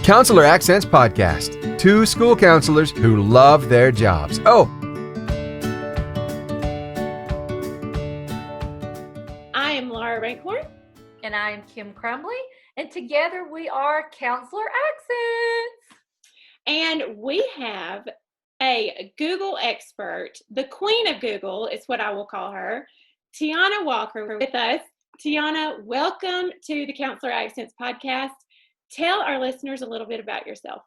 Counselor Accents Podcast. Two school counselors who love their jobs. Oh, I am Laura Rankhorn. And I am Kim Crumbly. And together we are Counselor Accents. And we have a Google expert, the queen of Google is what I will call her, Tiana Walker, with us. Tiana, welcome to the Counselor Accents Podcast. Tell our listeners a little bit about yourself.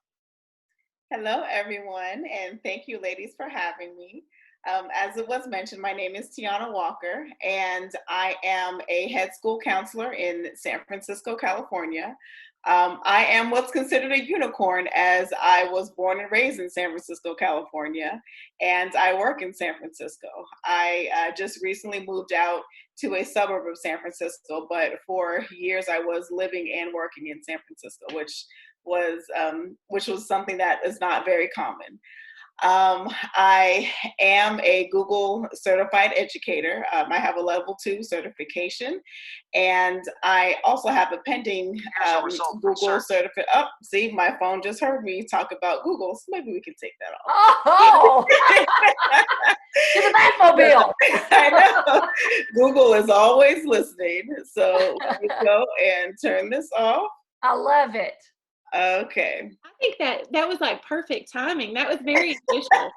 Hello, everyone, and thank you, ladies, for having me. As it was mentioned, my name is Tiana Walker, and I am a head school counselor in San Francisco, California. I am what's considered a unicorn, as I was born and raised in San Francisco, California, and I work in San Francisco. I just recently moved out to a suburb of San Francisco, but for years I was living and working in San Francisco, which was something that is not very common. I am a Google certified educator. I have a level 2 certification, and I also have a pending Google certificate. Oh, see, my phone just heard me talk about Google, so maybe we can take that off. Oh, to the Batmobile. I know. Google is always listening, so let me go and turn this off. I love it. Okay. I think that was like perfect timing. That was very official.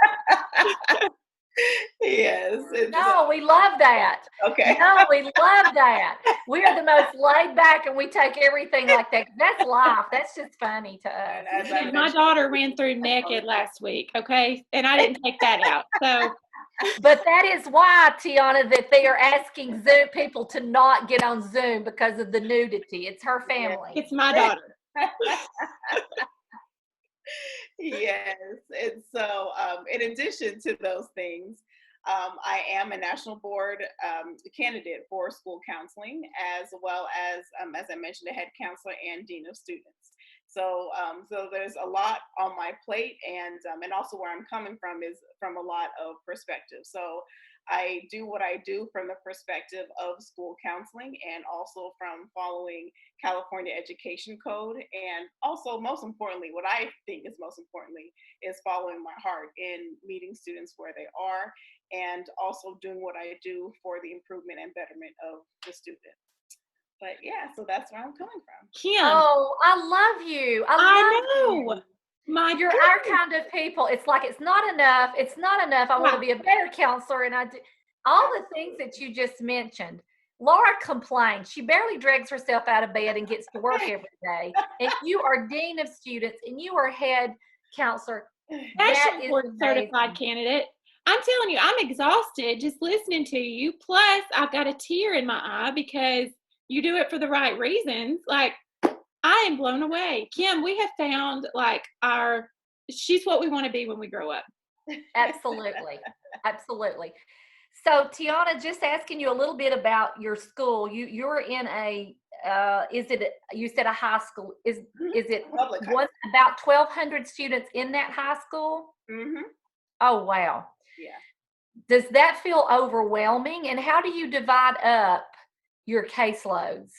Yes. No, we love that. Okay. No, we love that. We are the most laid back and we take everything like that. That's life. That's just funny to us. And my daughter ran through naked last week, okay? And I didn't take that out. So, but that is why, Tiana, that they are asking Zoom people to not get on Zoom because of the nudity. It's her family. it's my daughter. Yes, and so in addition to those things, I am a national board candidate for school counseling, as well as I mentioned, a head counselor and dean of students. So there's a lot on my plate, and also where I'm coming from is from a lot of perspective. So I do what I do from the perspective of school counseling, and also from following California Education Code, and also most importantly, what I think is most importantly, is following my heart in meeting students where they are, and also doing what I do for the improvement and betterment of the student. But yeah, so that's where I'm coming from. Kim. Oh, I love you. I know. You. You're our kind of people. It's like, it's not enough. It's not enough. I want to be a better counselor. And I do all the things that you just mentioned. Laura complains. She barely drags herself out of bed and gets to work every day. And you are dean of students and you are head counselor. National board certified candidate. I'm telling you, I'm exhausted just listening to you. Plus, I've got a tear in my eye because you do it for the right reasons. Like, I am blown away. Kim, we have found she's what we want to be when we grow up. Absolutely. Absolutely. So Tiana, just asking you a little bit about your school. You're in you said a high school. Is it Public high about 1,200 students in that high school? Mm-hmm. Oh, wow. Yeah. Does that feel overwhelming? And how do you divide up your caseloads?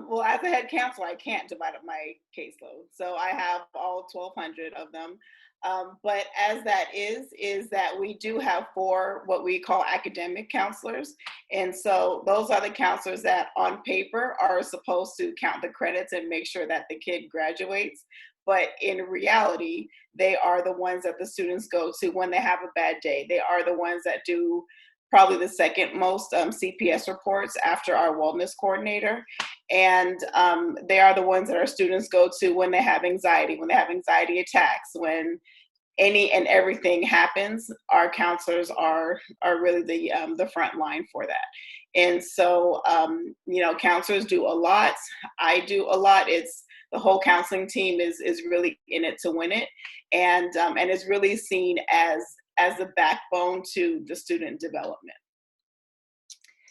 Well, as a head counselor, I can't divide up my caseload. So I have all 1,200 of them. But as that is that we do have 4 what we call academic counselors. And so those are the counselors that on paper are supposed to count the credits and make sure that the kid graduates. But in reality, they are the ones that the students go to when they have a bad day. They are the ones that do probably the second most CPS reports after our wellness coordinator. And they are the ones that our students go to when they have anxiety attacks, when any and everything happens. Our counselors are really the front line for that. And so, counselors do a lot. I do a lot. It's the whole counseling team is really in it to win it. And it's really seen as the backbone to the student development.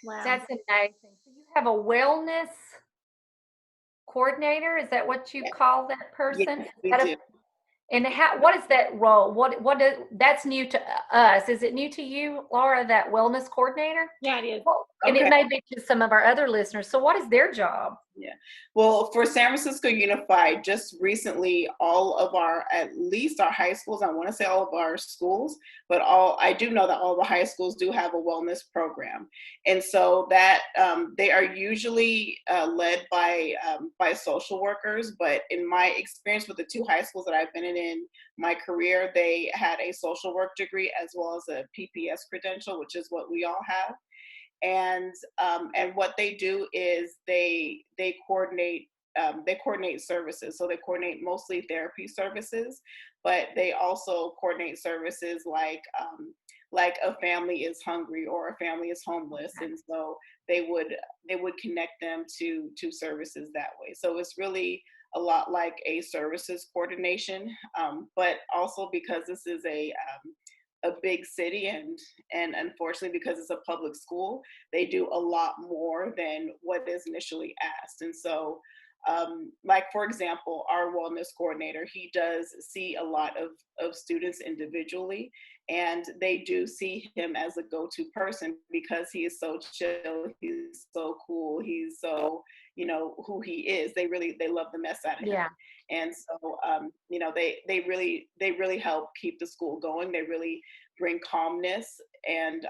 Wow. That's amazing. So you have a wellness coordinator? Is that what you call that person? Yes, we do. And what is that role? That's new to us. Is it new to you, Laura, that wellness coordinator? Yeah, it is. Well, And it may be to some of our other listeners. So what is their job? Yeah. Well, for San Francisco Unified, just recently, at least our high schools, I want to say all of our schools, but I do know that all the high schools do have a wellness program. And so that they are usually led by social workers. But in my experience with the 2 high schools that I've been in my career, they had a social work degree as well as a PPS credential, which is what we all have. And what they do is they coordinate services. So they coordinate mostly therapy services, but they also coordinate services like a family is hungry or a family is homeless, and so they would connect them to services that way. So it's really a lot like a services coordination, but also because this is a big city, and unfortunately because it's a public school, they do a lot more than what is initially asked. And so like, for example, our wellness coordinator, he does see a lot of students individually, and they do see him as a go-to person because he is so chill, he's so cool, he's so, who he is. They love the mess out of him. Yeah. And so, they really help keep the school going. They really bring calmness and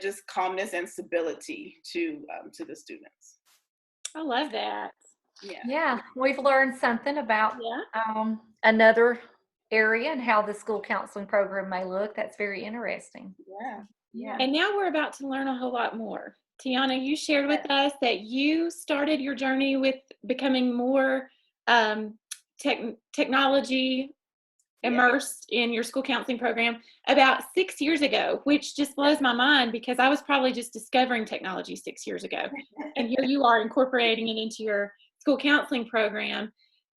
just calmness and stability to the students. I love that. Yeah, we've learned something about another area and how the school counseling program may look. That's very interesting. Yeah. And now we're about to learn a whole lot more. Tiana, you shared with us that you started your journey with becoming more technology immersed in your school counseling program about 6 years ago, which just blows my mind because I was probably just discovering technology 6 years ago. And here you are incorporating it into your school counseling program.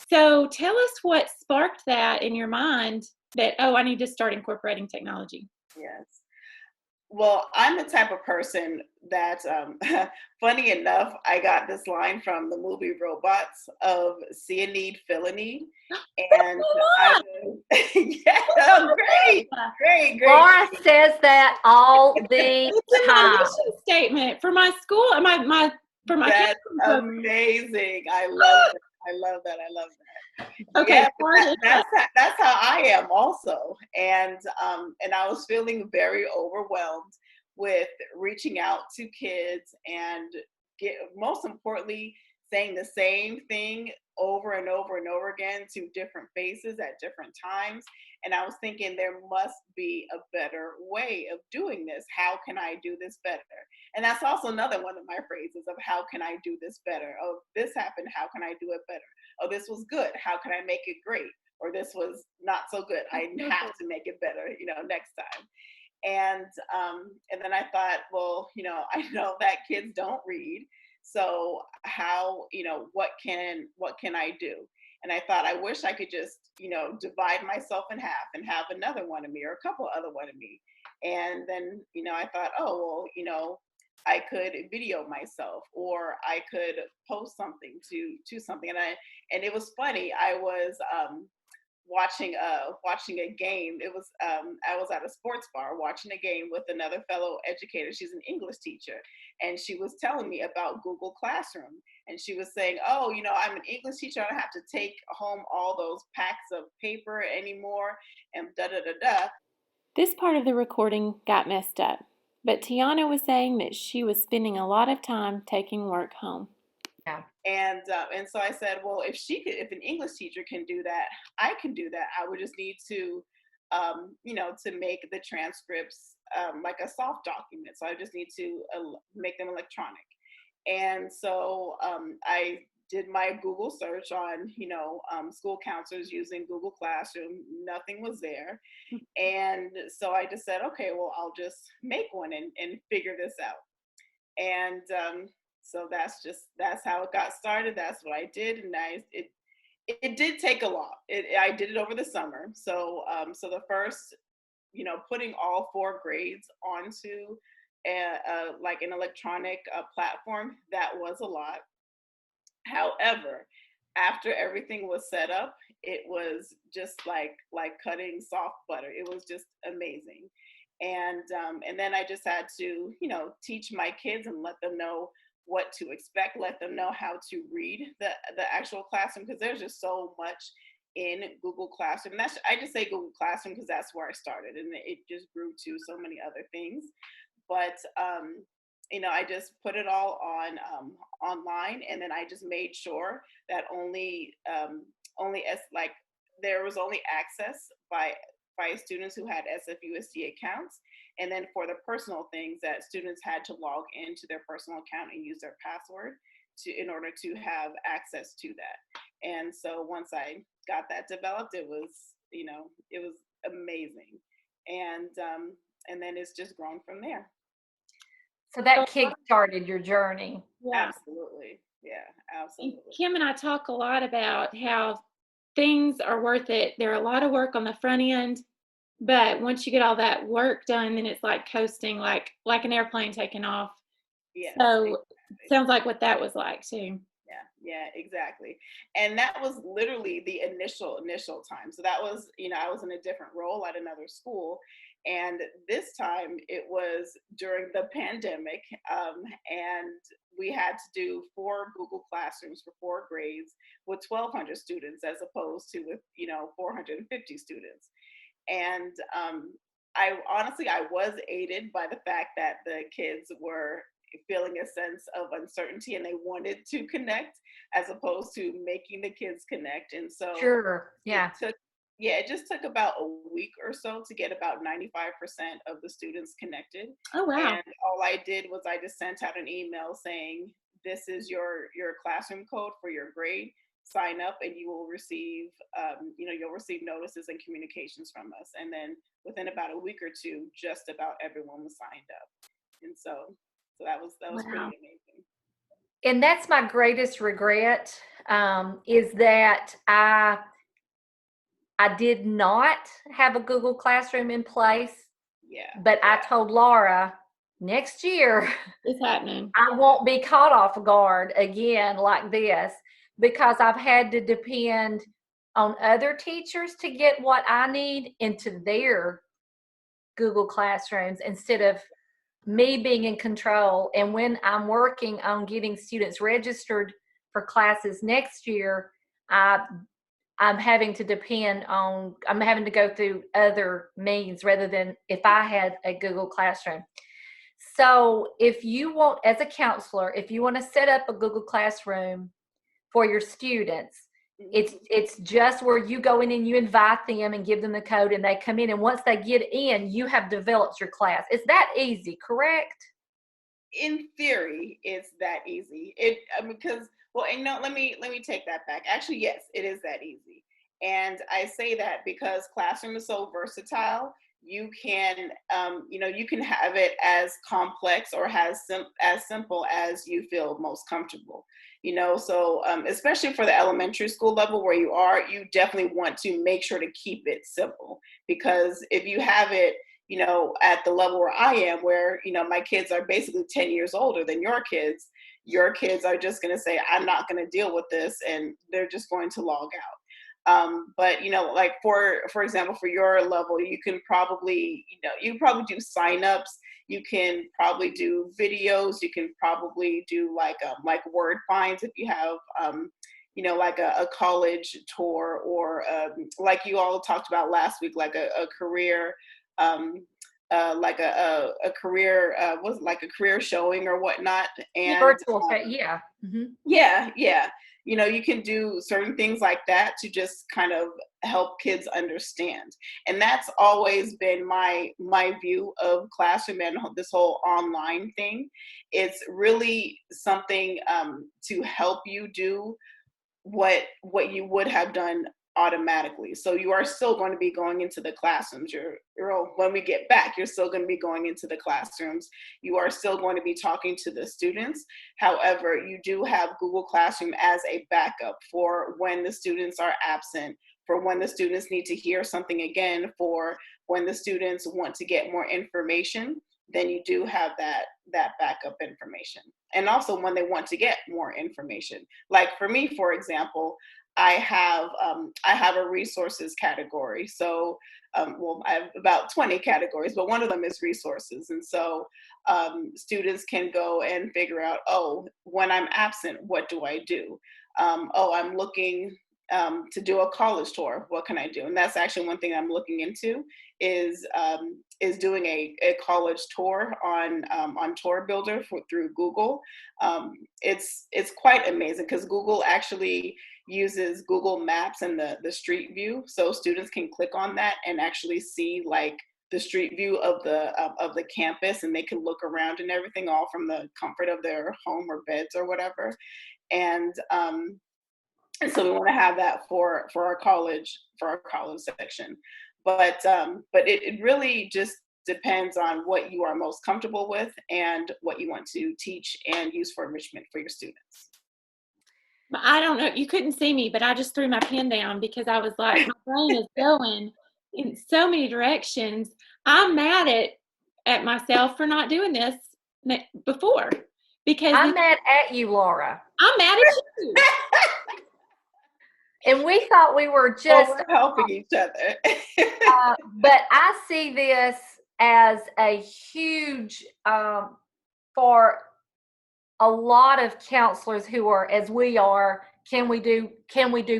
So tell us what sparked that in your mind that, I need to start incorporating technology. Yes. Well, I'm the type of person that, funny enough, I got this line from the movie Robots of see a need, feel a need. And great. Laura says that all the it's time. My mission statement for my school, for my That's amazing. I love that. Okay, that's how I am also, and I was feeling very overwhelmed with reaching out to kids and most importantly saying the same thing over and over and over again to different faces at different times. And I was thinking there must be a better way of doing this. How can I do this better? And that's also another one of my phrases of how can I do this better? Oh, this happened. How can I do it better? Oh, this was good. How can I make it great? Or this was not so good. I have to make it better, next time. And then I thought, well, I know that kids don't read. So how, what can I do? And I thought, I wish I could just, divide myself in half and have another one of me or a couple other one of me. And then, I thought, I could video myself, or I could post something to something. And it was funny. I was watching a game. It was I was at a sports bar watching a game with another fellow educator. She's an English teacher, and she was telling me about Google Classroom. And she was saying, I'm an English teacher. I don't have to take home all those packs of paper anymore, and da-da-da-da. This part of the recording got messed up, but Tiana was saying that she was spending a lot of time taking work home. Yeah. And so I said, well, if an English teacher can do that, I can do that. I would just need to, to make the transcripts like a soft document. So I just need to make them electronic. And so I did my Google search on, school counselors using Google Classroom. Nothing was there. And so I just said, okay, well, I'll just make one and figure this out. And so that's how it got started. That's what I did. And it did take a lot. I did it over the summer. So the first, putting all 4 grades onto like an electronic platform, that was a lot. However, after everything was set up, it was just like cutting soft butter. It was just amazing. And then I just had to, teach my kids and let them know what to expect, let them know how to read the actual classroom, because there's just so much in Google Classroom. I just say Google Classroom because that's where I started, and it just grew to so many other things. But I just put it all on online, and then I just made sure that there was only access by students who had SFUSD accounts, and then for the personal things that students had to log into their personal account and use their password in order to have access to that. And so once I got that developed, it was amazing, and then it's just grown from there. So that kick-started your journey. Yeah. Absolutely. Yeah, absolutely. And Kim and I talk a lot about how things are worth it. There are a lot of work on the front end, but once you get all that work done, then it's like coasting, like an airplane taking off. Yes, so exactly. Sounds like what that was like too. Yeah, exactly. And that was literally the initial time. So that was, I was in a different role at another school. And this time it was during the pandemic. And we had to do 4 Google Classrooms for 4 grades with 1,200 students, as opposed to with, 450 students. And I was aided by the fact that the kids were feeling a sense of uncertainty and they wanted to connect, as opposed to making the kids connect. And so Sure. Yeah. it just took about a week or so to get about 95% of the students connected. Oh, wow. And all I did was I just sent out an email saying, this is your classroom code for your grade. Sign up and you will receive, you'll receive notices and communications from us. And then within about a week or two, just about everyone was signed up. And so that was Wow. pretty amazing. And that's my greatest regret, is that I did not have a Google Classroom in place. Yeah. But I told Laura, next year It's happening. I won't be caught off guard again like this, because I've had to depend on other teachers to get what I need into their Google Classrooms instead of me being in control. And when I'm working on getting students registered for classes next year, I'm having to I'm having to go through other means rather than if I had a Google Classroom. So if you want, as a counselor, if you want to set up a Google Classroom for your students, it's just where you go in and you invite them and give them the code and they come in, and once they get in, you have developed your class. It's that easy, correct? In theory, it's that easy. Let me take that back. Actually, yes, it is that easy. And I say that because Classroom is so versatile. You can, you can have it as complex or as simple as you feel most comfortable. So especially for the elementary school level where you definitely want to make sure to keep it simple, because if you have it, at the level where I am, where, my kids are basically 10 years older than your kids are just going to say, I'm not going to deal with this, and they're just going to log out. But like for example, for your level, you can probably, you probably do signups. You can probably do videos. You can probably do like word finds if you have, like a college tour, or like you all talked about last week, like a career, like a career, was like a career showing or whatnot. And virtual, yeah. Mm-hmm. Yeah. You can do certain things like that to just kind of help kids understand. And that's always been my view of Classroom and this whole online thing. It's really something to help you do what you would have done automatically. So you are still going to be going into the classrooms. When we get back, you're still going to be going into the classrooms. You are still going to be talking to the students. However, you do have Google Classroom as a backup for when the students are absent, for when the students need to hear something again, for when the students want to get more information. Then you do have that backup information. also when they want to get more information. Like for me, for example, I have a resources category. So, well, I have about 20 categories, but one of them is resources. And so students can go and figure out, oh, when I'm absent, what do I do? Oh, I'm looking to do a college tour. What can I do? And that's actually one thing I'm looking into is doing a college tour on Tour Builder through Google. It's quite amazing because Google actually uses Google Maps and the street view, so students can click on that and actually see like the street view of the campus, and they can look around and everything, all from the comfort of their home or beds or whatever. And so we want to have that for our college section. But it really just depends on what you are most comfortable with and what you want to teach and use for enrichment for your students. I don't know. You couldn't see me, but I just threw my pen down because I was like, my brain is going in so many directions. I'm mad at myself for not doing this before, because I'm mad at you, Laura. I'm mad at you. And we thought we were just we're helping each other. but I see this as a huge for a lot of counselors who are, as we are, can we do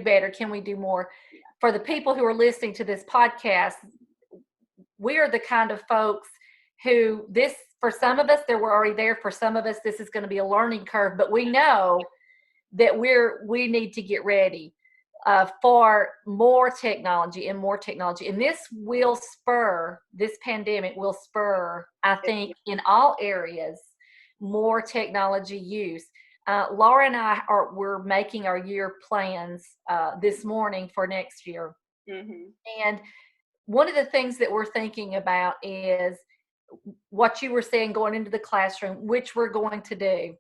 better? Can we do more? For the people who are listening to this podcast, we are the kind of folks who for some of us, they were already there. For some of us, this is going to be a learning curve, but we know that we need to get ready for more technology. And this pandemic will spur, I think, in all areas, more technology use. Laura and we're making our year plans this morning for next year. Mm-hmm. And one of the things that we're thinking about is what you were saying, going into the classroom, which we're going to do.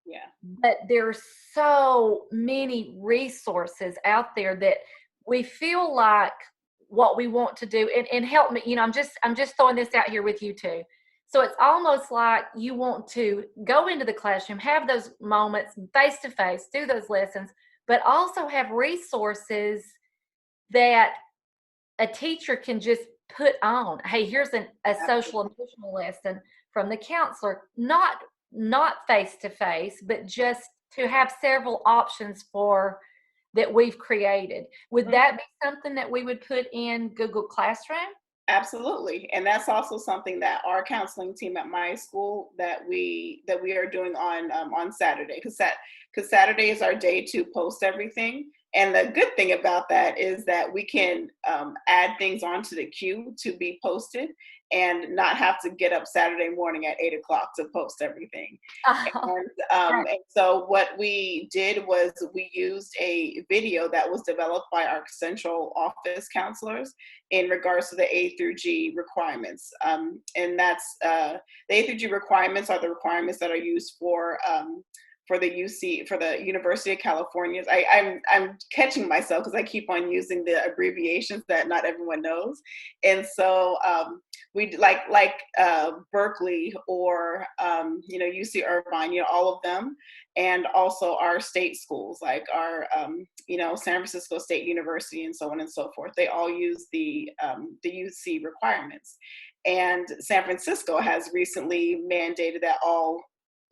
Yeah. But there's so many resources out there that we feel like what we want to do, and help me, I'm just throwing this out here with you too. So it's almost like you want to go into the classroom, have those moments face to face, do those lessons, but also have resources that a teacher can just put on. Hey, here's a social emotional lesson from the counselor, not face to face, but just to have several options that we've created. Would that be something that we would put in Google Classroom? Absolutely. And that's also something that our counseling team at my school that we are doing on Saturday, because Saturday is our day to post everything. And the good thing about that is that we can add things onto the queue to be posted and not have to get up Saturday morning at 8:00 to post everything. And so what we did was we used a video that was developed by our central office counselors in regards to the A through G requirements. And that's the A through G requirements are the requirements that are used for the UC, for the University of California. I'm catching myself because I keep on using the abbreviations that not everyone knows. And so we like Berkeley or UC Irvine, all of them, and also our state schools like our San Francisco State University and so on and so forth. They all use the UC requirements. And San Francisco has recently mandated that all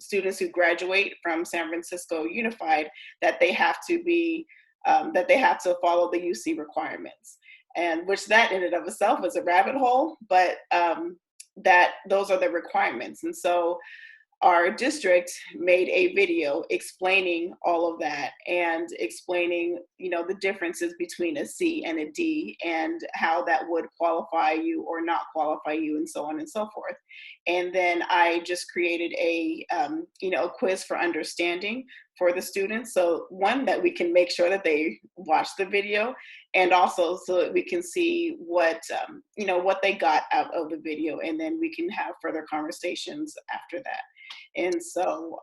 students who graduate from San Francisco Unified, that they have to follow the UC requirements, and which that in and of itself is a rabbit hole, but that those are the requirements. And so our district made a video explaining all of that and explaining, the differences between a C and a D and how that would qualify you or not qualify you and so on and so forth. And then I just created a quiz for understanding for the students. So one, that we can make sure that they watch the video, and also so that we can see what they got out of the video, and then we can have further conversations after that. And so,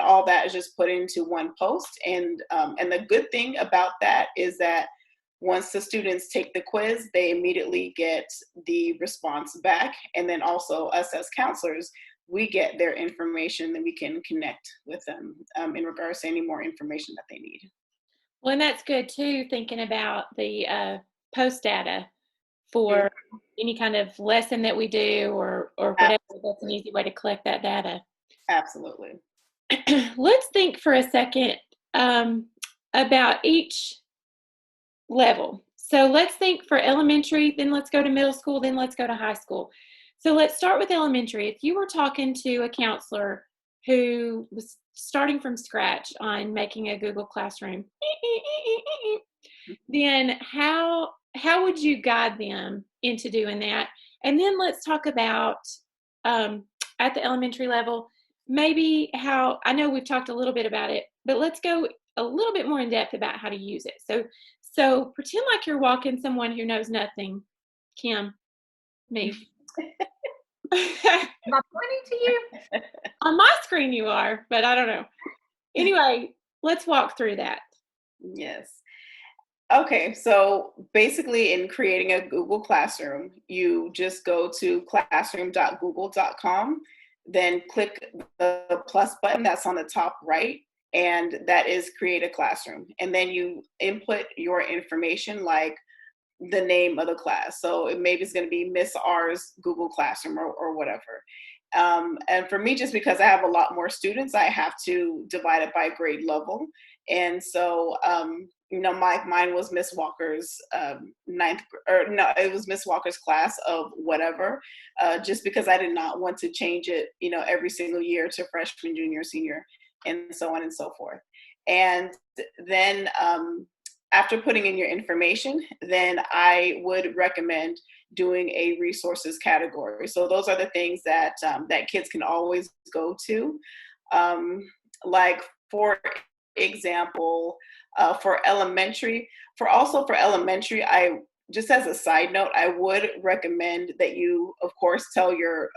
all that is just put into one post. And the good thing about that is that once the students take the quiz, they immediately get the response back. And then also us as counselors, we get their information, then we can connect with them in regards to any more information that they need. Well, and that's good too, thinking about the post data for any kind of lesson that we do or whatever. That's an easy way to collect that data. Absolutely. Let's think for a second about each level. So let's think for elementary, then let's go to middle school, then let's go to high school. So let's start with elementary. If you were talking to a counselor who was starting from scratch on making a Google Classroom, then how would you guide them into doing that? And then let's talk about at the elementary level, maybe how, I know we've talked a little bit about it, but let's go a little bit more in depth about how to use it. So pretend like you're walking someone who knows nothing. Kim, me. Am I pointing to you? On my screen you are, but I don't know. Anyway, let's walk through that. Yes. Okay, so basically in creating a Google Classroom, you just go to classroom.google.com, then click the plus button that's on the top right, and that is create a classroom. And then you input your information like the name of the class. So maybe it's going to be Miss R's Google Classroom or whatever. And for me, just because I have a lot more students, I have to divide it by grade level. And so, mine was Miss Walker's it was Miss Walker's class of whatever, just because I did not want to change it, every single year to freshman, junior, senior, and so on and so forth. And then after putting in your information, then I would recommend doing a resources category. So those are the things that that kids can always go to. Like for example, for elementary, I just as a side note, I would recommend that you, of course, tell your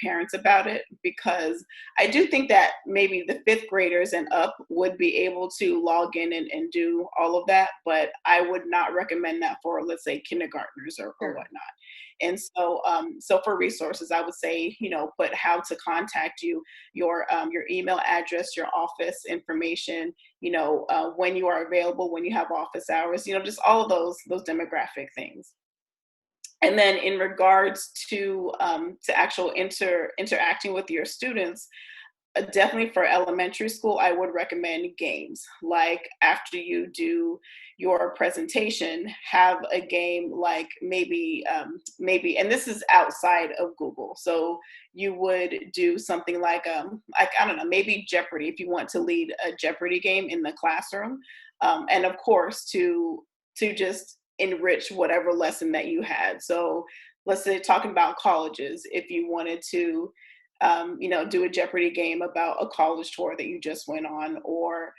parents about it, because I do think that maybe the 5th graders and up would be able to log in and do all of that, but I would not recommend that for, let's say, kindergartners or whatnot. And so, so for resources, I would say, put how to contact you, your email address, your office information, when you are available, when you have office hours, just all of those demographic things. And then in regards to actual interacting with your students, definitely for elementary school, I would recommend games. Like after you do your presentation, have a game like maybe, and this is outside of Google. So you would do something like I don't know, maybe Jeopardy, if you want to lead a Jeopardy game in the classroom. And of course, to just enrich whatever lesson that you had. So let's say talking about colleges, if you wanted to do a Jeopardy game about a college tour that you just went on, or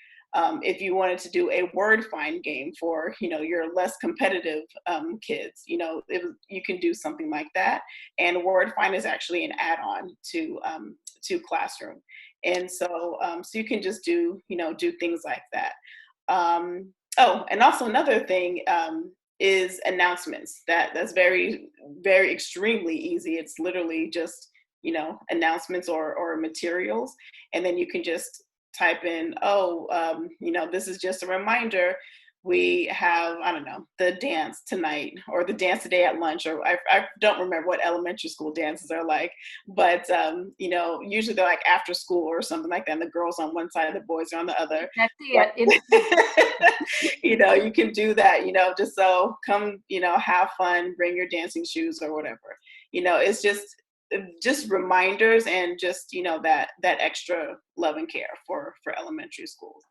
if you wanted to do a word find game for, your less competitive kids, you can do something like that. And word find is actually an add-on to Classroom. And so, so you can just do things like that. And also another thing is announcements. That's very, very extremely easy. It's literally just announcements or materials. And then you can just type in, this is just a reminder. We have, I don't know, the dance tonight or the dance today at lunch, or I don't remember what elementary school dances are like, but, usually they're like after school or something like that. And the girls on one side, the boys are on the other. That's it. You can do that, just so come, have fun, bring your dancing shoes or whatever. It's just reminders and just that extra love and care for elementary schools.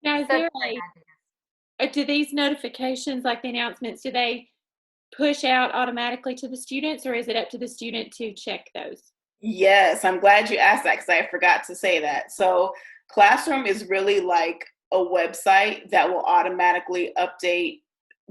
Now, is there do these notifications, like the announcements, do they push out automatically to the students, or is it up to the student to check those? Yes, I'm glad you asked that, because I forgot to say that. So Classroom is really like a website that will automatically update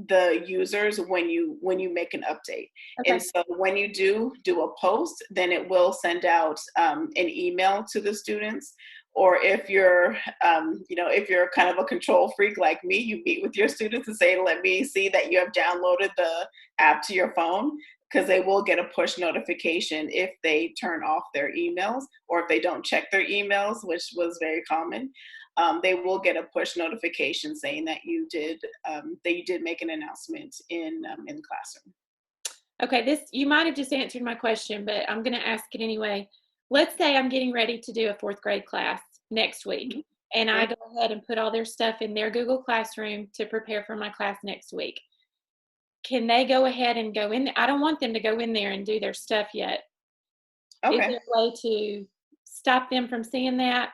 the users when you make an update. Okay. And so when you do a post, then it will send out an email to the students. Or if you're if you're kind of a control freak like me, you meet with your students and say, let me see that you have downloaded the app to your phone. because they will get a push notification if they turn off their emails, or if they don't check their emails, which was very common. They will get a push notification saying that you did make an announcement in the classroom. Okay, you might have just answered my question, but I'm going to ask it anyway. Let's say I'm getting ready to do a 4th grade class next week, and I go ahead and put all their stuff in their Google Classroom to prepare for my class next week. Can they go ahead and go in? I don't want them to go in there and do their stuff yet. Okay. Is there a way to stop them from seeing that?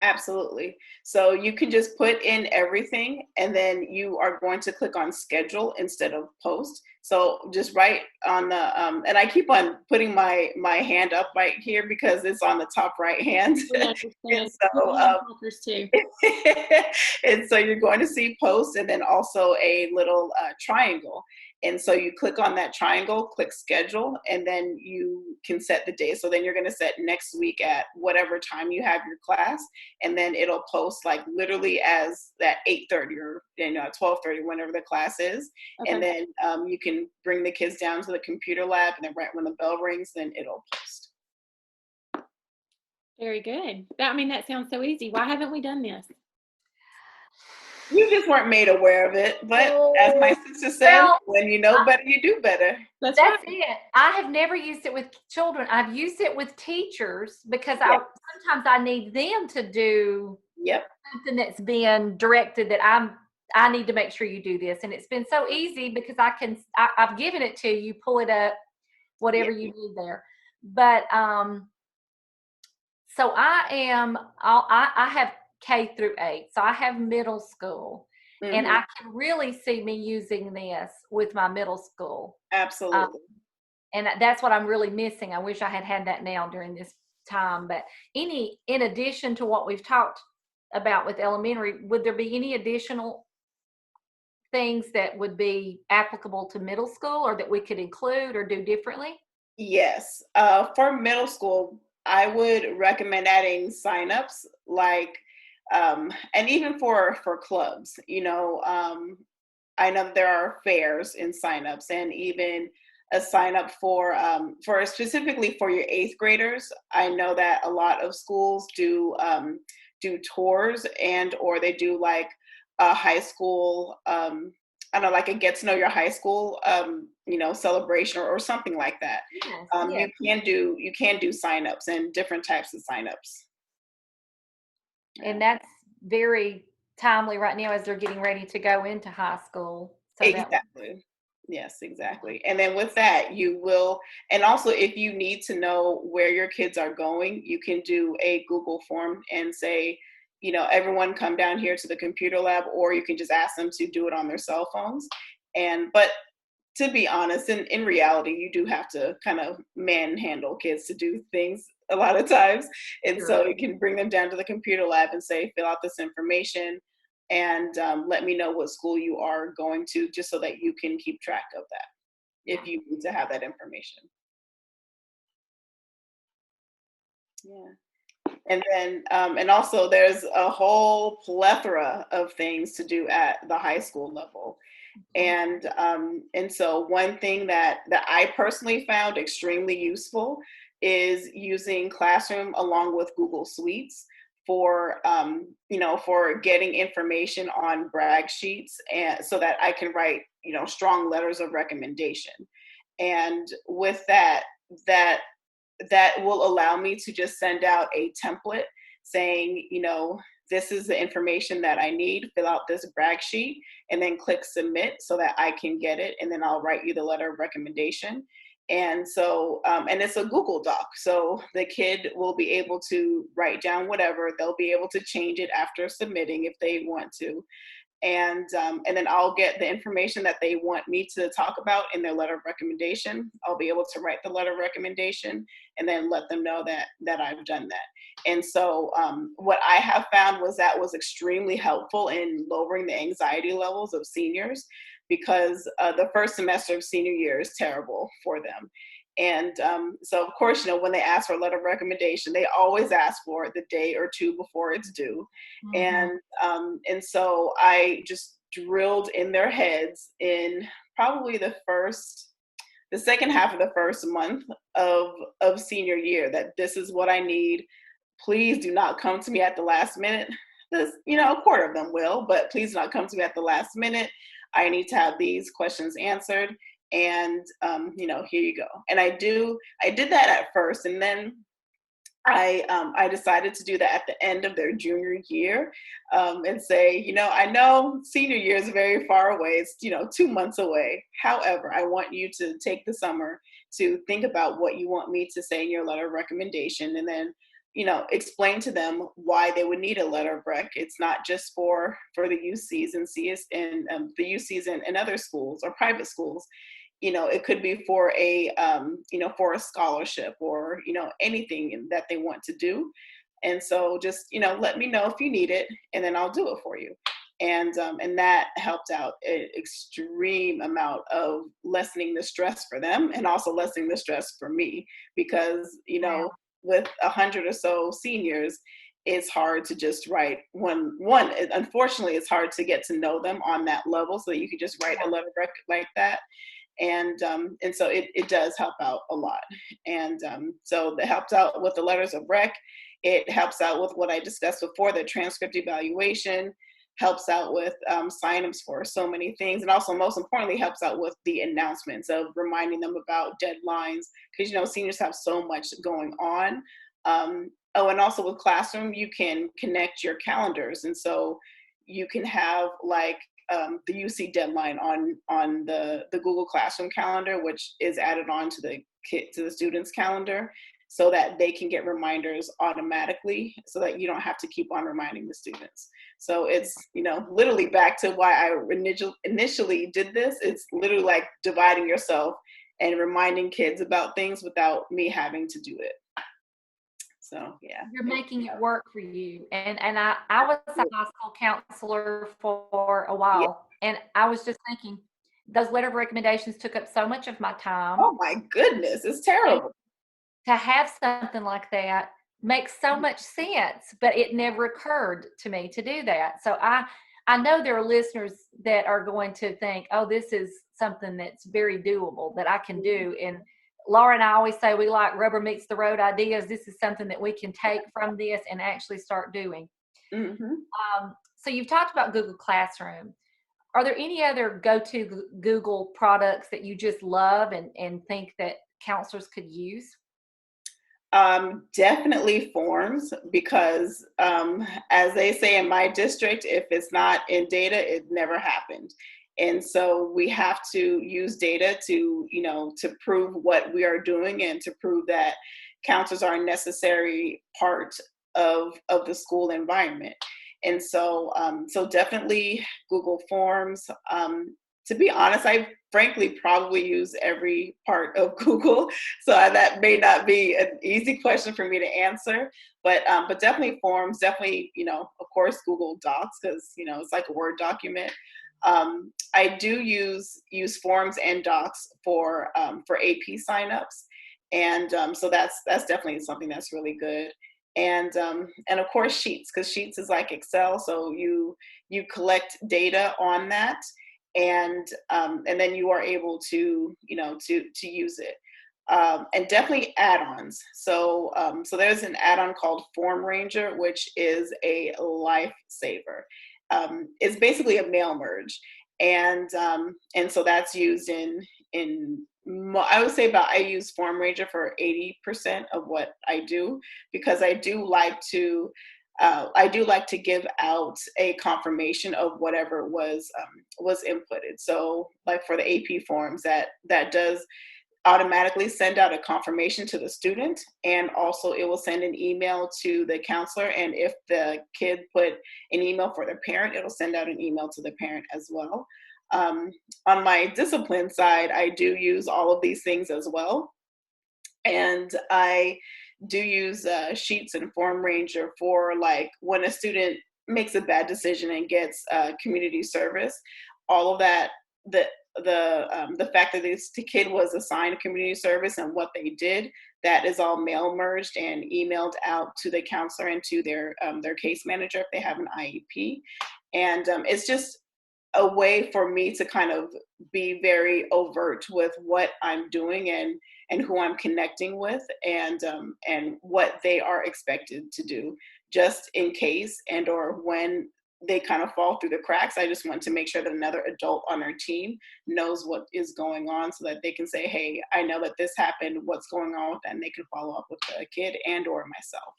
Absolutely. So you can just put in everything, and then you are going to click on schedule instead of post. So just right on the, and I keep on putting my hand up right here because it's on the top right hand. We understand. And so, too. and so you're going to see post, and then also a little triangle. And so you click on that triangle, click schedule, and then you can set the day. So then you're going to set next week at whatever time you have your class, and then it'll post like literally as that 8:30 or 12:30, whenever the class is. Okay. And then you can bring the kids down to the computer lab, and then right when the bell rings, then it'll post. Very good. That sounds so easy. Why haven't we done this? You just weren't made aware of it. But as my sister said, when you know better, you do better. That's right. It. I have never used it with children. I've used it with teachers because sometimes I need them to do something that's been directed that I need to make sure you do this. And it's been so easy because I've given it to you, pull it up, whatever you need there. But so I have K through 8. So I have middle school, and I can really see me using this with my middle school. Absolutely. And that's what I'm really missing. I wish I had that now during this time. But in addition to what we've talked about with elementary, would there be any additional things that would be applicable to middle school, or that we could include or do differently? Yes. For middle school, I would recommend adding signups, like, and even for clubs, I know there are fairs in signups, and even a sign up for specifically for your 8th graders. I know that a lot of schools do tours, or they do like a high school, I don't know, like a get to know your high school, celebration or something like that. Yes. You can do signups and different types of signups. And that's very timely right now as they're getting ready to go into high school. So exactly. Yes, exactly. And then with that, you will, and also if you need to know where your kids are going, you can do a Google form and say, everyone come down here to the computer lab, or you can just ask them to do it on their cell phones. But to be honest, in reality, you do have to kind of manhandle kids to do things a lot of times. And so you can bring them down to the computer lab and say, fill out this information, and let me know what school you are going to, just so that you can keep track of that if you need to have that information. Yeah. And then, and also there's a whole plethora of things to do at the high school level. And so one thing that I personally found extremely useful is using Classroom along with Google Suites for getting information on brag sheets, and so that I can write, strong letters of recommendation. And with that will allow me to just send out a template saying, this is the information that I need, fill out this brag sheet, and then click submit so that I can get it. And then I'll write you the letter of recommendation. And so, and it's a Google Doc. So the kid will be able to write down whatever. They'll be able to change it after submitting if they want to. And then I'll get the information that they want me to talk about in their letter of recommendation. I'll be able to write the letter of recommendation and then let them know that I've done that. And so what I have found was extremely helpful in lowering the anxiety levels of seniors, because the first semester of senior year is terrible for them. And so, of course, when they ask for a letter of recommendation, they always ask for it the day or two before it's due. Mm-hmm. And so I just drilled in their heads in probably the first the second half of the first month of senior year, that this is what I need. Please do not come to me at the last minute. This, a quarter of them will, but please do not come to me at the last minute. I need to have these questions answered, and here you go. And I did that at first, and then I decided to do that at the end of their junior year, and say, I know senior year is very far away. It's 2 months away. However, I want you to take the summer to think about what you want me to say in your letter of recommendation, and then explain to them why they would need a letter of rec. It's not just for the UCs and CS and the UCs and other schools or private schools. It could be for a for a scholarship or anything that they want to do. And so just let me know if you need it, and then I'll do it for you. And that helped out an extreme amount of lessening the stress for them, and also lessening the stress for me, because with 100 or so seniors, it's hard to just write one. Unfortunately, it's hard to get to know them on that level, so that you can just write a letter of rec like that. And so it does help out a lot. And so it helps out with the letters of rec. It helps out with what I discussed before, the transcript evaluation, helps out with sign-ups for so many things, and also most importantly helps out with the announcements of reminding them about deadlines, because seniors have so much going on. And also with Classroom, you can connect your calendars, and so you can have like the UC deadline on the Google Classroom calendar, which is added on to the students' calendar, so that they can get reminders automatically, so that you don't have to keep on reminding the students. So it's, literally back to why I initially did this. It's literally like dividing yourself and reminding kids about things without me having to do it. So, yeah. You're making it work for you. And I was a high school counselor for a while, and I was just thinking, those letter of recommendations took up so much of my time. Oh my goodness, it's terrible. To have something like that makes so much sense, but it never occurred to me to do that. So I know there are listeners that are going to think, oh, this is something that's very doable that I can do. And Laura and I always say we like rubber meets the road ideas. This is something that we can take from this and actually start doing. Mm-hmm. So you've talked about Google Classroom. Are there any other go-to Google products that you just love and think that counselors could use? Definitely forms, because as they say in my district, if it's not in data, it never happened. And so we have to use data to prove what we are doing, and to prove that counselors are a necessary part of the school environment. And so so definitely Google Forms. To be honest, I frankly probably use every part of Google, so that may not be an easy question for me to answer, but definitely Forms, definitely, of course, Google Docs, because, it's like a Word document. I do use Forms and Docs for AP signups, and so that's definitely something that's really good. And of course Sheets, because Sheets is like Excel, so you collect data on that, and then you are able to use it. And definitely add-ons. So there's an add-on called Form Ranger, which is a lifesaver. It's basically a mail merge, and so that's used I would say I use Form Ranger for 80% of what I do, because I do like to give out a confirmation of whatever was inputted. So like for the AP forms, that does automatically send out a confirmation to the student, and also it will send an email to the counselor, and if the kid put an email for their parent, it'll send out an email to the parent as well. On my discipline side, I do use all of these things as well, and I do use Sheets and Form Ranger for like when a student makes a bad decision and gets community service. All of that, the fact that the kid was assigned community service and what they did, that is all mail merged and emailed out to the counselor and to their case manager if they have an IEP. And it's just a way for me to kind of be very overt with what I'm doing and who I'm connecting with and what they are expected to do, just in case and or when they kind of fall through the cracks. I just want to make sure that another adult on our team knows what is going on so that they can say, hey, I know that this happened, what's going on with that, and they can follow up with the kid and or myself.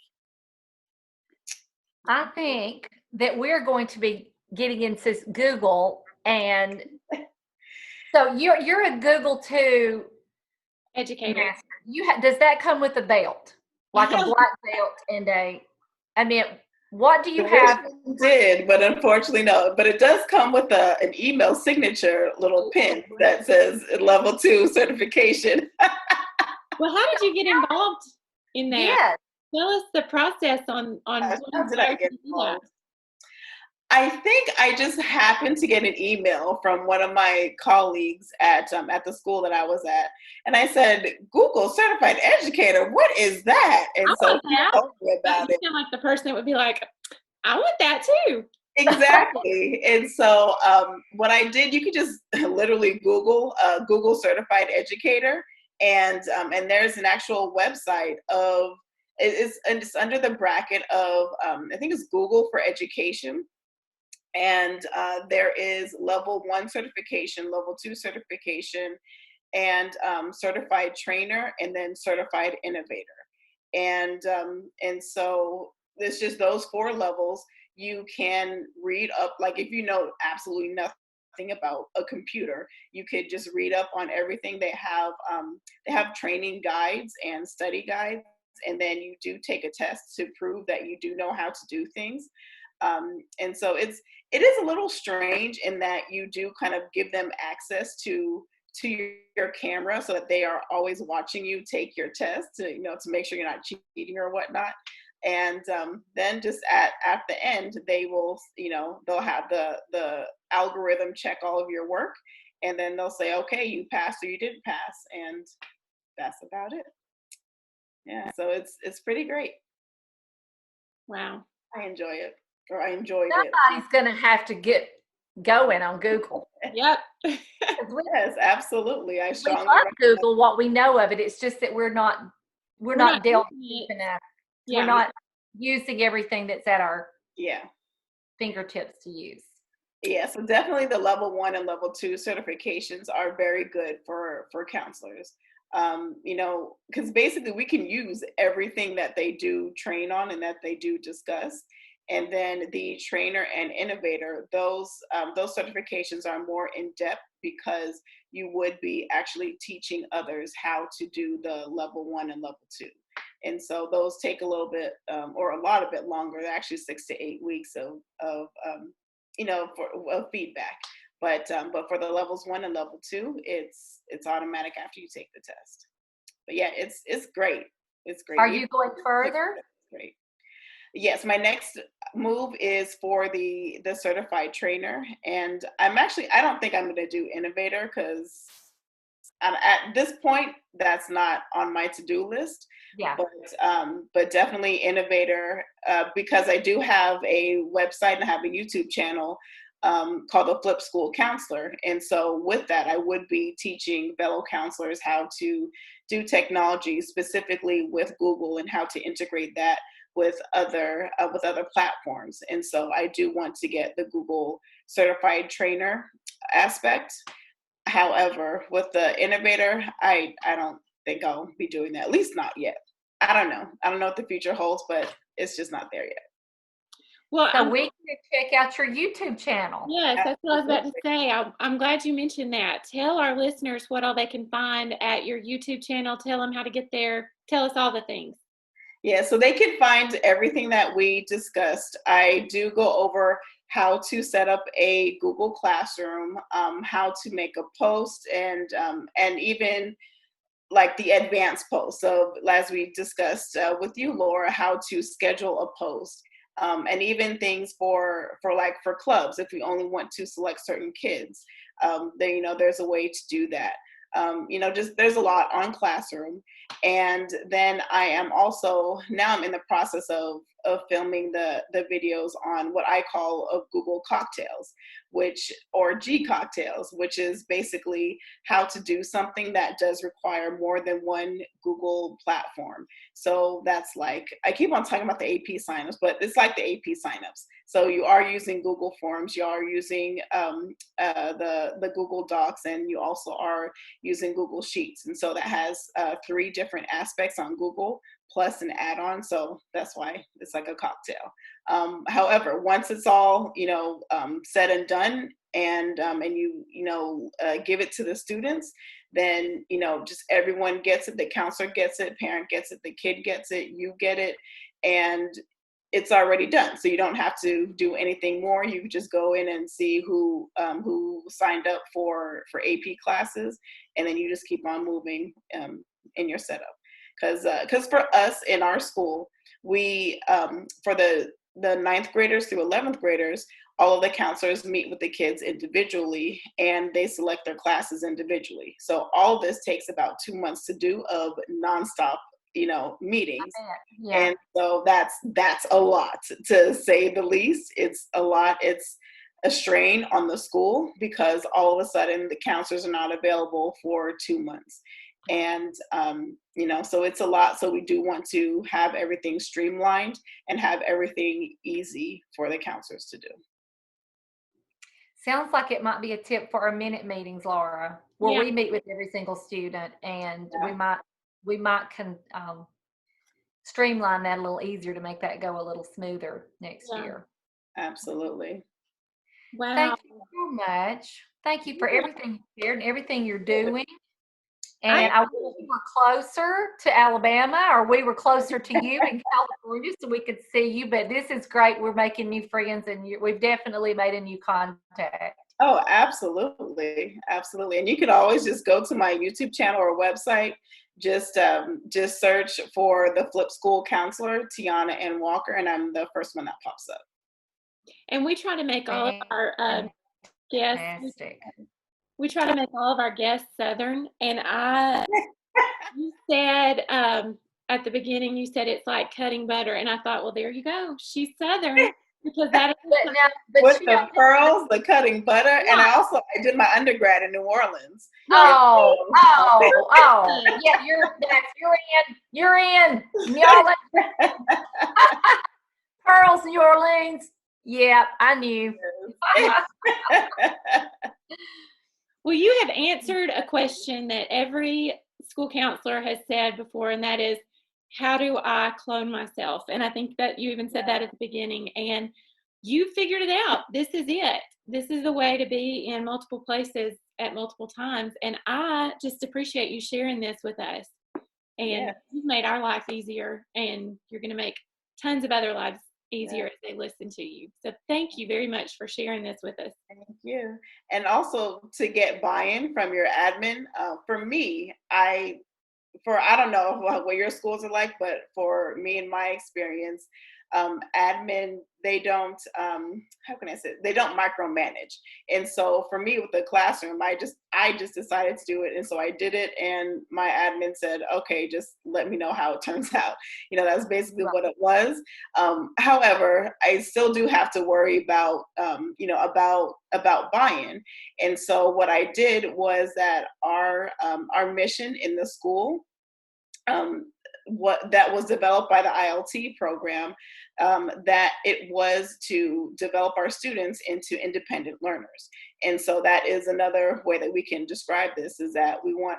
I think that we're going to be getting into Google, and so you're a Google 2 Educator. master. Does that come with a belt, like a black belt and I mean, what do you have? It did, but unfortunately no. But it does come with an email signature little pin that says level 2 certification. Well, how did you get involved in that? Yes. Tell us the process on How did I get involved? I think I just happened to get an email from one of my colleagues at the school that I was at, and I said, "Google certified educator, what is that?" And so he told me about it. You sound like the person that would be like, "I want that too." Exactly. And so what I did, you could just literally Google Google certified educator, and there's an actual website of it's under the bracket of I think it's Google for Education. And there is level 1 certification, level 2 certification, and certified trainer, and then certified innovator. And so it's just those 4 levels. You can read up, like if you know absolutely nothing about a computer, you could just read up on everything. They have training guides and study guides, and then you do take a test to prove that you do know how to do things. And so it is a little strange in that you do kind of give them access to your camera so that they are always watching you take your test to make sure you're not cheating or whatnot. And then just at the end, they will, they'll have the algorithm check all of your work, and then they'll say, okay, you passed or you didn't pass. And that's about it. Yeah. So it's pretty great. Wow. I enjoy it. Or I enjoyed it. Somebody's going to have to get going on Google. Yep. Yes, absolutely. I strongly love Google what we know of it. It's just that we're not delving deep enough. Yeah. We're not using everything that's at our Yeah. fingertips to use. Yeah, so definitely the level 1 and level 2 certifications are very good for counselors. Because basically we can use everything that they do train on and that they do discuss. And then the trainer and innovator, those certifications are more in depth because you would be actually teaching others how to do the level 1 and level 2. And so those take a little bit or a lot of bit longer. They're actually 6 to 8 weeks of feedback. But for the levels 1 and level 2, it's automatic after you take the test. But yeah, it's great. It's great. Are you going further? Great. Yes, my next move is for the certified trainer, and I don't think I'm going to do innovator because at this point that's not on my to-do list. Yeah. But definitely innovator because I do have a website and I have a YouTube channel called the Flip School Counselor, and so with that I would be teaching fellow counselors how to do technology specifically with Google and how to integrate that with other platforms. And so I do want to get the Google certified trainer aspect. However, with the innovator, I don't think I'll be doing that, at least not yet. I don't know what the future holds, but it's just not there yet. Well, so we can check out your YouTube channel. Yes, that's what I was about to say. I'm glad you mentioned that. Tell our listeners what all they can find at your YouTube channel. Tell them how to get there. Tell us all the things. Yeah, so they can find everything that we discussed. I do go over how to set up a Google Classroom, how to make a post, and even like the advanced post. So as we discussed with you, Laura, how to schedule a post, and even things for clubs. If we only want to select certain kids, then there's a way to do that. Just there's a lot on Classroom. And then I am also, now I'm in the process of filming the videos on what I call Google cocktails, or G cocktails, which is basically how to do something that does require more than one Google platform. So that's like, I keep on talking about the AP signups, but it's like the AP signups. So you are using Google Forms, you are using the Google Docs, and you also are using Google Sheets. And so that has 3 different aspects on Google, plus an add-on. So that's why it's like a cocktail. However, once it's all, said and done, and you give it to the students, then, just everyone gets it. The counselor gets it, parent gets it, the kid gets it, you get it, and it's already done. So you don't have to do anything more. You just go in and see who signed up for AP classes, and then you just keep on moving in your setup. Because for us in our school, we for the 9th graders through 11th graders, all of the counselors meet with the kids individually, and they select their classes individually. So all this takes about 2 months to do, of nonstop meetings. Yeah. And so that's a lot, to say the least. It's a lot. It's a strain on the school, because all of a sudden the counselors are not available for 2 months. And so it's a lot. So we do want to have everything streamlined and have everything easy for the counselors to do. Sounds like it might be a tip for our minute meetings, Laura, where we meet with every single student, and we might streamline that a little easier to make that go a little smoother next year. Absolutely. Wow. Thank you so much. Thank you for everything you shared and everything you're doing. And I wish we were closer to Alabama, or we were closer to you in California, so we could see you. But this is great. We're making new friends, and we've definitely made a new contact. Oh, absolutely. Absolutely. And you can always just go to my YouTube channel or website. Just search for the Flip School Counselor, Tiana Walker, and I'm the first one that pops up. And we try to make all of our guests. We try to make all of our guests Southern. And you said at the beginning, you said it's like cutting butter, and I thought, well, there you go. She's Southern, because that is with the pearls, the cutting butter, and I did my undergrad in New Orleans. Oh, yeah, you're in. Y'all, pearls, New Orleans. Yeah, I knew. Well, you have answered a question that every school counselor has said before, and that is, how do I clone myself? And I think that you even said that at the beginning, and you figured it out. This is it. This is the way to be in multiple places at multiple times. And I just appreciate you sharing this with us. And you've made our life easier, and you're going to make tons of other lives easier as they listen to you. So thank you very much for sharing this with us. Thank you. And also to get buy-in from your admin. For me, I don't know what your schools are like, but for me and my experience, admin, they don't, how can I say, they don't micromanage. And so for me with the classroom, I just decided to do it. And so I did it, and my admin said, okay, just let me know how it turns out. That's basically what it was. However, I still do have to worry about, about buy-in. And so what I did was that our mission in the school, that was developed by the ILT program, that it was to develop our students into independent learners. And so that is another way that we can describe this, is that we want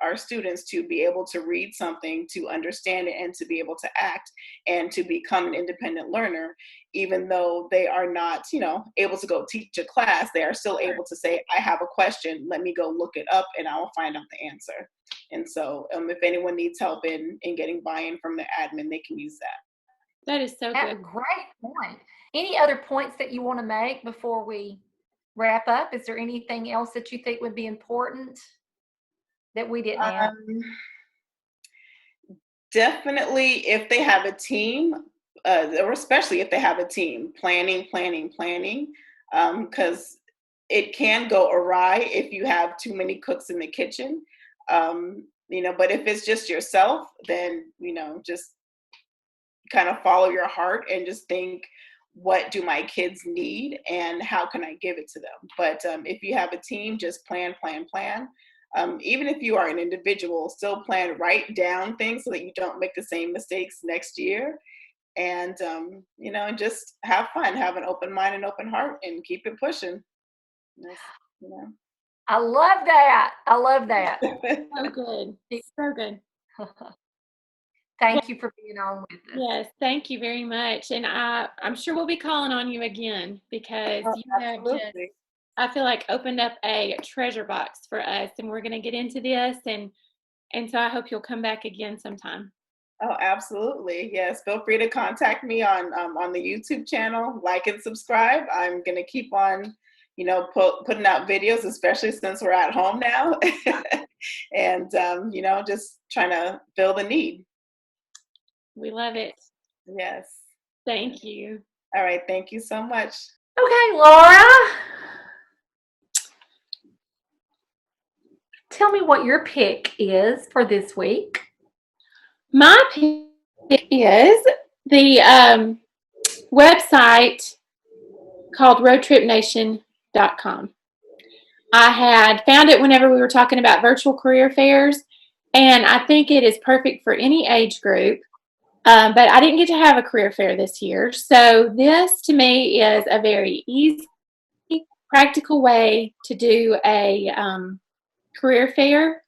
our students to be able to read something, to understand it, and to be able to act and to become an independent learner. Even though they are not, able to go teach a class, they are still able to say, I have a question, let me go look it up, and I will find out the answer. And so if anyone needs help in getting buy-in from the admin, they can use that. That is so That's good. a great point. Any other points that you want to make before we wrap up? Is there anything else that you think would be important that we didn't ask? Definitely, if they have a team, or especially if they have a team, planning, because it can go awry if you have too many cooks in the kitchen. But if it's just yourself, then, just kind of follow your heart and just think, what do my kids need and how can I give it to them? But if you have a team, just plan. Even if you are an individual, still plan, write down things so that you don't make the same mistakes next year. And, just have fun, have an open mind and open heart, and keep it pushing. I love that. I love that. So good. So good. Thank you for being on with us. Yes, thank you very much. And I'm sure we'll be calling on you again because you have just, I feel like, opened up a treasure box for us, and we're going to get into this. And so I hope you'll come back again sometime. Oh, absolutely. Yes. Feel free to contact me on the YouTube channel, like and subscribe. I'm going to keep on, putting out videos, especially since we're at home now. And, just trying to fill the need. We love it. Yes. Thank you. All right. Thank you so much. Okay, Laura. Tell me what your pick is for this week. My pick is the website called roadtripnation.com. I had found it whenever we were talking about virtual career fairs, and I think it is perfect for any age group. But I didn't get to have a career fair this year. So this, to me, is a very easy, practical way to do a career fair.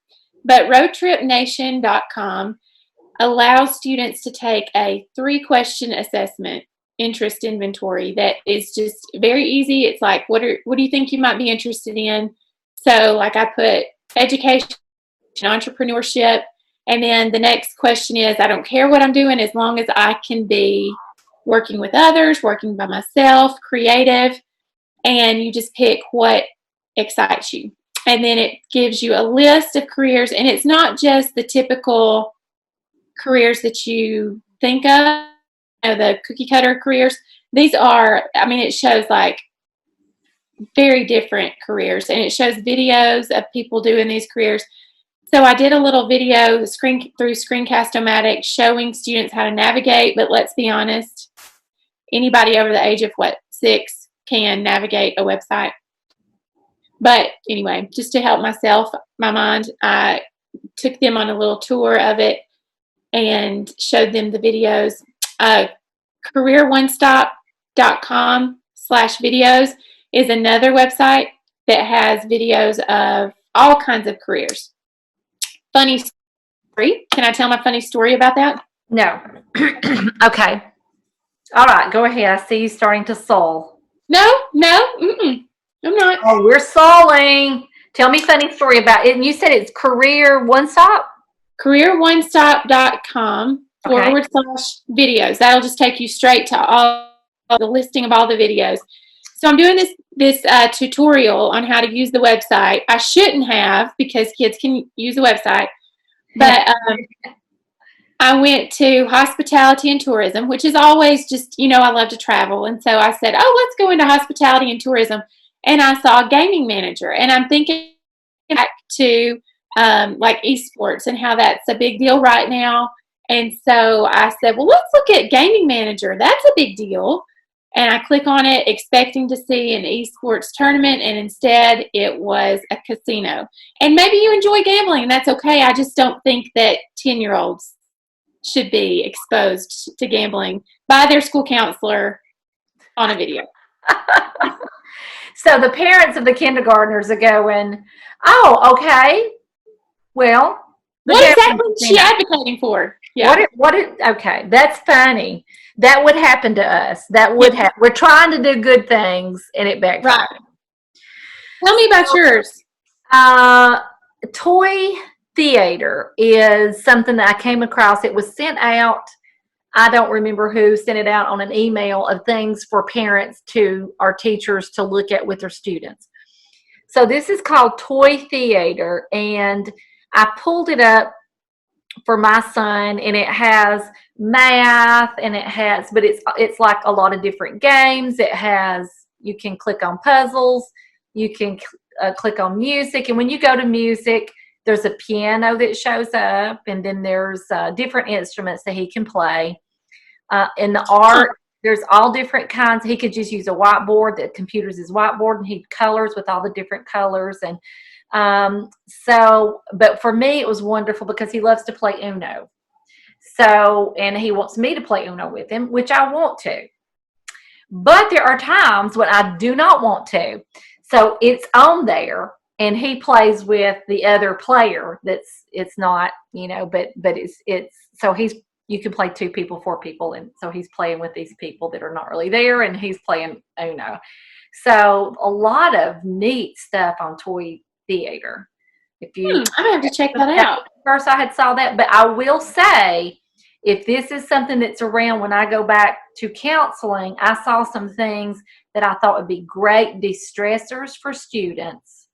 But roadtripnation.com allows students to take a 3-question assessment interest inventory that is just very easy. It's like, what do you think you might be interested in? So like I put education, entrepreneurship, and then the next question is, I don't care what I'm doing as long as I can be working with others, working by myself, creative, and you just pick what excites you. And then it gives you a list of careers, and it's not just the typical careers that you think of, the cookie cutter careers. These are, it shows like very different careers, and it shows videos of people doing these careers. So I did a little video through Screencast-O-Matic showing students how to navigate, but let's be honest, anybody over the age of 6 can navigate a website. But anyway, just to help my mind, I took them on a little tour of it and showed them the videos. CareerOneStop.com/videos is another website that has videos of all kinds of careers. Funny story. Can I tell my funny story about that? No. Okay. All right. Go ahead. I see you starting to soul. No. I'm not. Oh, we're souling. Tell me a funny story about it. And you said it's Career One Stop? CareerOneStop.com/videos. That'll just take you straight to all the listing of all the videos. So I'm doing this tutorial on how to use the website. I shouldn't have, because kids can use the website. But I went to hospitality and tourism, which is always just, I love to travel. And so I said, let's go into hospitality and tourism. And I saw gaming manager. And I'm thinking back to like esports and how that's a big deal right now. And so I said, well, let's look at gaming manager. That's a big deal. And I click on it expecting to see an esports tournament, and instead it was a casino. And maybe you enjoy gambling, and that's okay. I just don't think that 10-year-olds should be exposed to gambling by their school counselor on a video. So the parents of the kindergartners are going, oh, okay. Well, what exactly is she advocating for? Yeah. Okay, that's funny. That would happen to us. That would happen. We're trying to do good things, and it backfires. Right. Tell me about yours. Toy theater is something that I came across. It was sent out. I don't remember who sent it out on an email of things for parents or teachers to look at with their students. So this is called Toy Theater, and I pulled it up for my son, and it has math, and but it's like a lot of different games. You can click on puzzles, you can click on music, and when you go to music, there's a piano that shows up, and then there's different instruments that he can play. In the art, there's all different kinds. He could just use a whiteboard. The computer's his whiteboard, and he colors with all the different colors. And but for me, it was wonderful because he loves to play Uno. So, and he wants me to play Uno with him, which I want to. But there are times when I do not want to. So it's on there, and he plays with the other player. It's not, but it's so you can play 2 people, 4 people, and so he's playing with these people that are not really there, and he's playing Uno. So a lot of neat stuff on Toy Theater. If you, I'm gonna have to check that out. First, I had saw that, but I will say, if this is something that's around when I go back to counseling, I saw some things that I thought would be great de-stressors for students.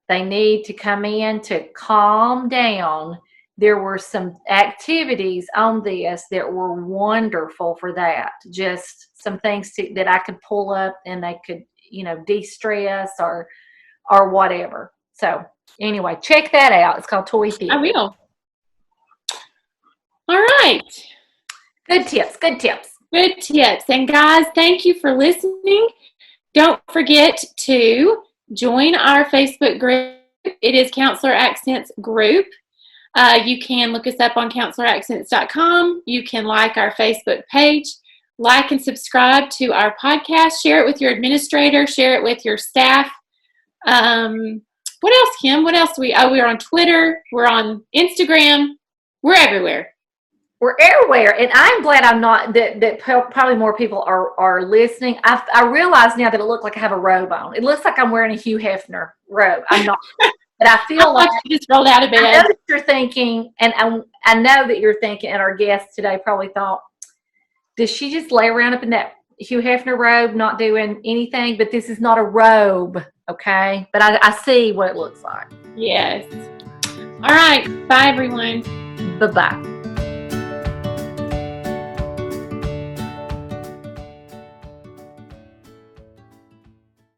They need to come in to calm down. There were some activities on this that were wonderful for that. Just some things that I could pull up, and they could, de-stress or whatever. So anyway, check that out. It's called Toy Theater. I will. All right. Good tips. Good tips. Good tips. And guys, thank you for listening. Don't forget to join our Facebook group. It is Counselor Accents Group. You can look us up on counseloraccents.com. You can like our Facebook page, like and subscribe to our podcast, share it with your administrator, share it with your staff. What else, Kim? What else we're on Twitter, we're on Instagram, we're everywhere. We're everywhere, and I'm glad I'm not that probably more people are listening. I realize now that it looks like I have a robe on. It looks like I'm wearing a Hugh Hefner robe. I'm not. But I feel like you just rolled out of bed. I know that you're thinking, and I know that you're thinking, and our guest today probably thought, does she just lay around up in that Hugh Hefner robe, not doing anything? But this is not a robe, okay? But I see what it looks like. Yes. All right. Bye, everyone. Bye-bye.